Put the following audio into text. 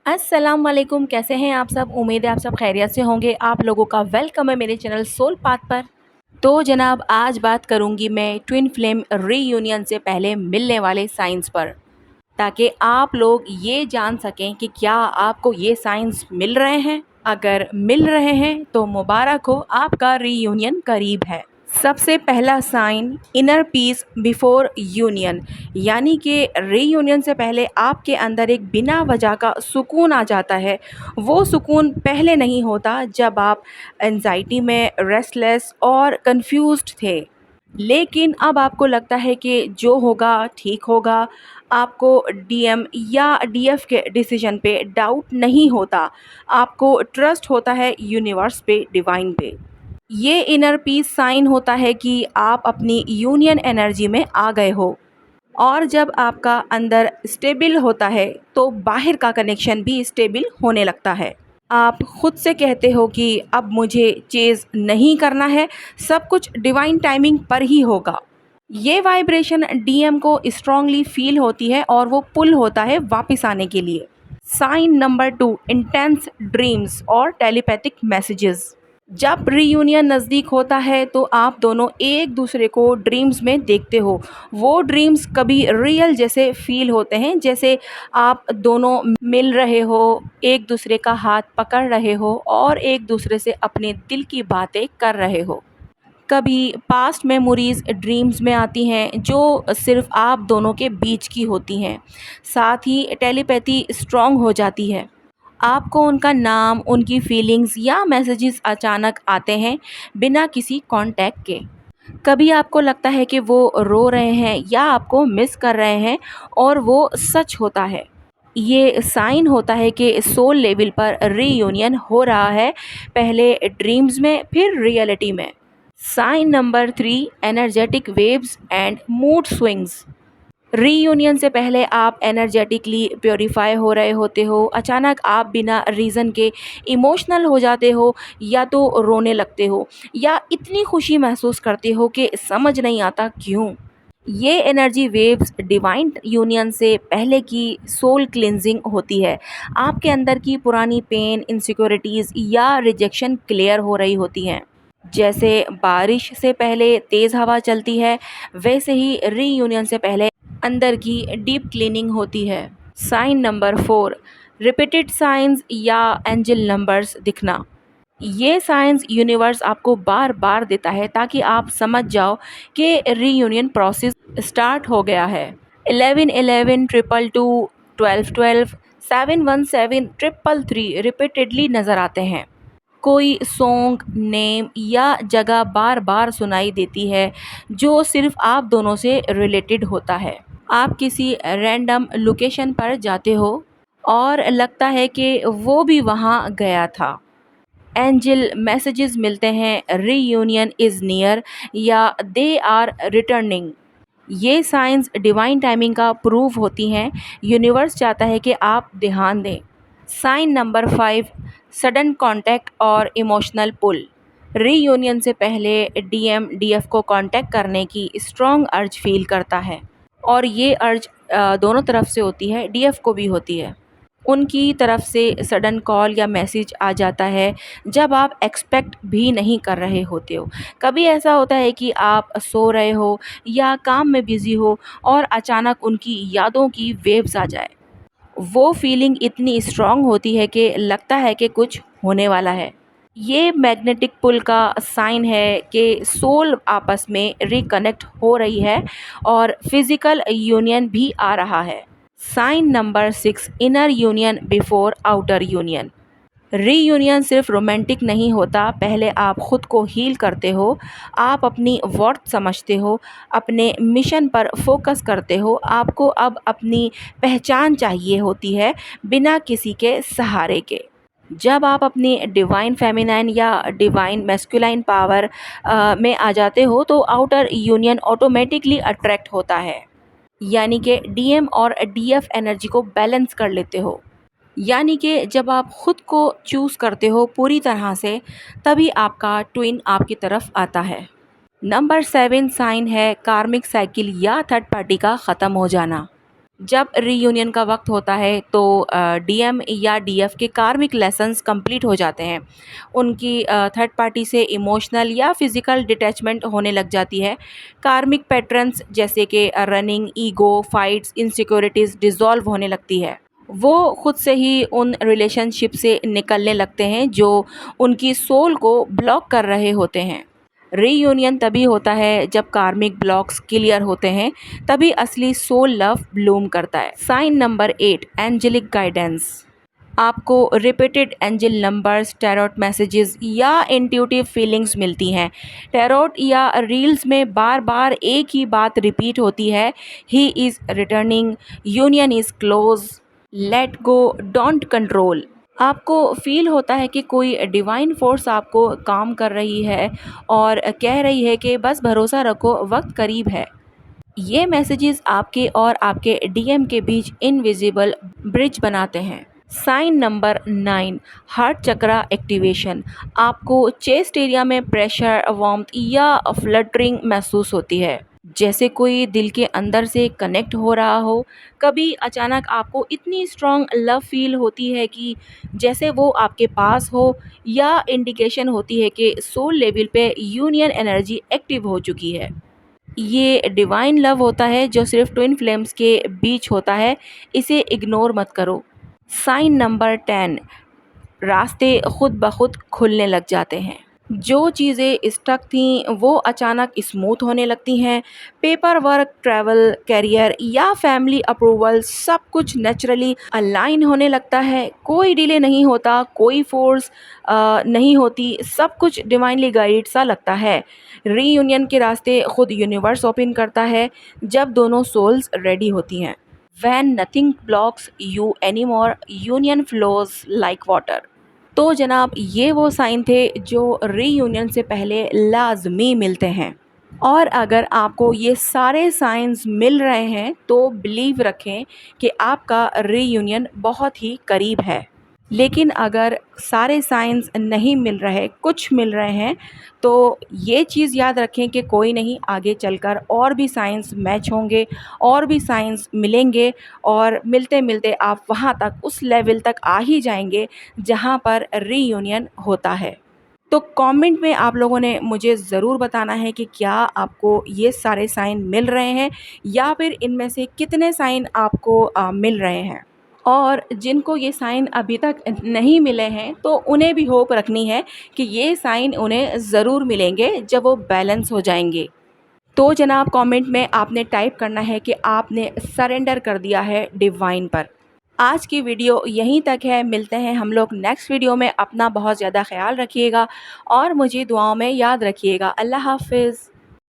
अस्सलाम वालेकुम। कैसे हैं आप सब? उम्मीद है आप सब खैरियत से होंगे। आप लोगों का वेलकम है मेरे चैनल सोल पाथ पर। तो जनाब, आज बात करूंगी मैं ट्विन फ्लेम रीयूनियन से पहले मिलने वाले साइंस पर, ताकि आप लोग ये जान सकें कि क्या आपको ये साइंस मिल रहे हैं। अगर मिल रहे हैं तो मुबारक हो, आपका रीयूनियन करीब है। सबसे पहला sign, inner peace before union, यानी कि रीयूनियन से पहले आपके अंदर एक बिना वजह का सुकून आ जाता है। वो सुकून पहले नहीं होता जब आप एंजाइटी में, रेस्टलेस और कंफ्यूज्ड थे, लेकिन अब आपको लगता है कि जो होगा ठीक होगा। आपको डीएम या डीएफ के डिसीजन पे डाउट नहीं होता, आपको ट्रस्ट होता है यूनिवर्स पे, डिवाइन पे। ये इनर पीस साइन होता है कि आप अपनी यूनियन एनर्जी में आ गए हो। और जब आपका अंदर स्टेबल होता है तो बाहर का कनेक्शन भी स्टेबल होने लगता है। आप खुद से कहते हो कि अब मुझे चेज़ नहीं करना है, सब कुछ डिवाइन टाइमिंग पर ही होगा। ये वाइब्रेशन डीएम को स्ट्रांगली फील होती है और वो पुल होता है वापस आने के लिए। साइन नंबर 2, इंटेंस ड्रीम्स और टेलीपैथिक मैसेजेस। जब रीयूनियन नज़दीक होता है तो आप दोनों एक दूसरे को ड्रीम्स में देखते हो। वो ड्रीम्स कभी रियल जैसे फील होते हैं, जैसे आप दोनों मिल रहे हो, एक दूसरे का हाथ पकड़ रहे हो और एक दूसरे से अपने दिल की बातें कर रहे हो। कभी पास्ट मेमोरीज ड्रीम्स में आती हैं जो सिर्फ आप दोनों के बीच की होती हैं। साथ ही टेलीपैथी स्ट्रॉन्ग हो जाती है। आपको उनका नाम, उनकी फीलिंग्स या मैसेजेस अचानक आते हैं बिना किसी कांटेक्ट के। कभी आपको लगता है कि वो रो रहे हैं या आपको मिस कर रहे हैं, और वो सच होता है। ये साइन होता है कि सोल लेवल पर रीयूनियन हो रहा है, पहले ड्रीम्स में फिर रियलिटी में। Sign number 3, energetic waves and mood swings. Reunion से पहले आप एनर्जेटिकली प्योरीफाई हो रहे होते हो। अचानक आप बिना रीज़न के इमोशनल हो जाते हो, या तो रोने लगते हो या इतनी खुशी महसूस करते हो कि समझ नहीं आता क्यों। ये एनर्जी वेव्स डिवाइन यूनियन से पहले की सोल क्लिनजिंग होती है। आपके अंदर की पुरानी पेन, इनसिक्योरिटीज़ या रिजेक्शन क्लियर हो रही होती हैं। जैसे बारिश से पहले तेज़ हवा चलती है, वैसे ही रीयूनियन से पहले अंदर की डीप क्लीनिंग होती है। साइन नंबर 4, रिपीटेड साइंस या एंजल नंबर्स दिखना। ये साइंस यूनिवर्स आपको बार बार देता है ताकि आप समझ जाओ कि रीयूनियन प्रोसेस स्टार्ट हो गया है। 11 11 ट्रिपल 2, 12 12, 7 1 7, 3 रिपीटेडली नज़र आते हैं। कोई सॉन्ग, नेम या जगह बार बार सुनाई देती है जो सिर्फ आप दोनों से रिलेटेड होता है। आप किसी रैंडम लोकेशन पर जाते हो और लगता है कि वो भी वहाँ गया था। एंजल मैसेजेस मिलते हैं, रीयूनियन इज़ नियर या दे आर रिटर्निंग। ये साइंस डिवाइन टाइमिंग का प्रूफ होती हैं। यूनिवर्स चाहता है कि आप ध्यान दें। साइन नंबर 5, सडन कांटेक्ट और इमोशनल पुल। रीयूनियन से पहले डीएम डीएफ को कांटेक्ट करने की स्ट्रॉन्ग अर्ज फील करता है, और ये अर्ज दोनों तरफ से होती है, डीएफ को भी होती है। उनकी तरफ से सडन कॉल या मैसेज आ जाता है जब आप एक्सपेक्ट भी नहीं कर रहे होते हो। कभी ऐसा होता है कि आप सो रहे हो या काम में बिज़ी हो और अचानक उनकी यादों की वेव्स आ जाए। वो फीलिंग इतनी स्ट्रॉन्ग होती है कि लगता है कि कुछ होने वाला है। ये मैग्नेटिक पुल का साइन है कि सोल आपस में रिकनेक्ट हो रही है और फिजिकल यूनियन भी आ रहा है। Sign number 6, inner union before outer union. Reunion सिर्फ रोमांटिक नहीं होता, पहले आप खुद को हील करते हो। आप अपनी वर्थ समझते हो, अपने मिशन पर फोकस करते हो। आपको अब अपनी पहचान चाहिए होती है, बिना किसी के सहारे के। जब आप अपनी डिवाइन फेमिनाइन या डिवाइन मैस्कुलाइन पावर में आ जाते हो तो आउटर यूनियन ऑटोमेटिकली अट्रैक्ट होता है, यानी कि डीएम और डीएफ एनर्जी को बैलेंस कर लेते हो। यानी कि जब आप खुद को चूज़ करते हो पूरी तरह से, तभी आपका ट्विन आपकी तरफ आता है। नंबर 7 साइन है कार्मिक साइकिल या थर्ड पार्टी का ख़त्म हो जाना। जब रीयूनियन का वक्त होता है तो डीएम या डीएफ के कार्मिक लेसन्स कंप्लीट हो जाते हैं। उनकी थर्ड पार्टी से इमोशनल या फिजिकल डिटैचमेंट होने लग जाती है। कार्मिक पैटर्न्स जैसे कि running, ego, fights, insecurities dissolve होने लगती है। वो खुद से ही उन रिलेशनशिप से निकलने लगते हैं जो उनकी सोल को ब्लॉक कर रहे होते हैं। रीयूनियन तभी होता है जब कार्मिक ब्लॉक्स क्लियर होते हैं, तभी असली सोल लव ब्लूम करता है। Sign number 8, angelic guidance. आपको repeated angel numbers, tarot messages या इंट्यूटिव फीलिंग्स मिलती हैं। टैरोट या रील्स में बार बार एक ही बात रिपीट होती है, he is returning, union is close, let go, don't control. आपको फील होता है कि कोई डिवाइन फोर्स आपको काम कर रही है और कह रही है कि बस भरोसा रखो, वक्त करीब है। ये मैसेजेस आपके और आपके डीएम के बीच इनविजिबल ब्रिज बनाते हैं। साइन नंबर 9, हार्ट चक्रा एक्टिवेशन। आपको चेस्ट एरिया में प्रेशर, वार्मथ या फ्लटरिंग महसूस होती है, जैसे कोई दिल के अंदर से कनेक्ट हो रहा हो। कभी अचानक आपको इतनी स्ट्रॉन्ग लव फील होती है कि जैसे वो आपके पास हो, या इंडिकेशन होती है कि सोल लेवल पे यूनियन एनर्जी एक्टिव हो चुकी है। ये डिवाइन लव होता है जो सिर्फ ट्विन फ्लेम्स के बीच होता है, इसे इग्नोर मत करो। साइन नंबर 10, रास्ते खुद ब खुद खुलने लग जाते हैं। जो चीज़ें स्टक थीं वो अचानक स्मूथ होने लगती हैं। पेपर वर्क, ट्रैवल, करियर या फैमिली अप्रूवल, सब कुछ नेचुरली अलाइन होने लगता है। कोई डिले नहीं होता, कोई फोर्स नहीं होती, सब कुछ डिवाइनली गाइड सा लगता है। रीयूनियन के रास्ते खुद यूनिवर्स ओपन करता है जब दोनों सोल्स रेडी होती हैं। When nothing blocks you anymore, union flows like water। तो जनाब ये वो साइन थे जो रीयूनियन से पहले लाजमी मिलते हैं। और अगर आपको ये सारे साइंस मिल रहे हैं तो बिलीव रखें कि आपका रीयूनियन बहुत ही करीब है। लेकिन अगर सारे साइंस नहीं मिल रहे, कुछ मिल रहे हैं, तो ये चीज़ याद रखें कि कोई नहीं, आगे चलकर और भी साइंस मैच होंगे, और भी साइंस मिलेंगे, और मिलते मिलते आप वहाँ तक, उस लेवल तक आ ही जाएंगे जहाँ पर रीयूनियन होता है। तो कमेंट में आप लोगों ने मुझे ज़रूर बताना है कि क्या आपको ये सारे साइन मिल रहे हैं, या फिर इनमें से कितने साइन आपको मिल रहे हैं। और जिनको ये साइन अभी तक नहीं मिले हैं तो उन्हें भी होप रखनी है कि ये साइन उन्हें ज़रूर मिलेंगे जब वो बैलेंस हो जाएंगे। तो जनाब कमेंट में आपने टाइप करना है कि आपने सरेंडर कर दिया है डिवाइन पर। आज की वीडियो यहीं तक है, मिलते हैं हम लोग नेक्स्ट वीडियो में। अपना बहुत ज़्यादा ख्याल रखिएगा और मुझे दुआओं में याद रखिएगा। अल्लाह हाफिज़।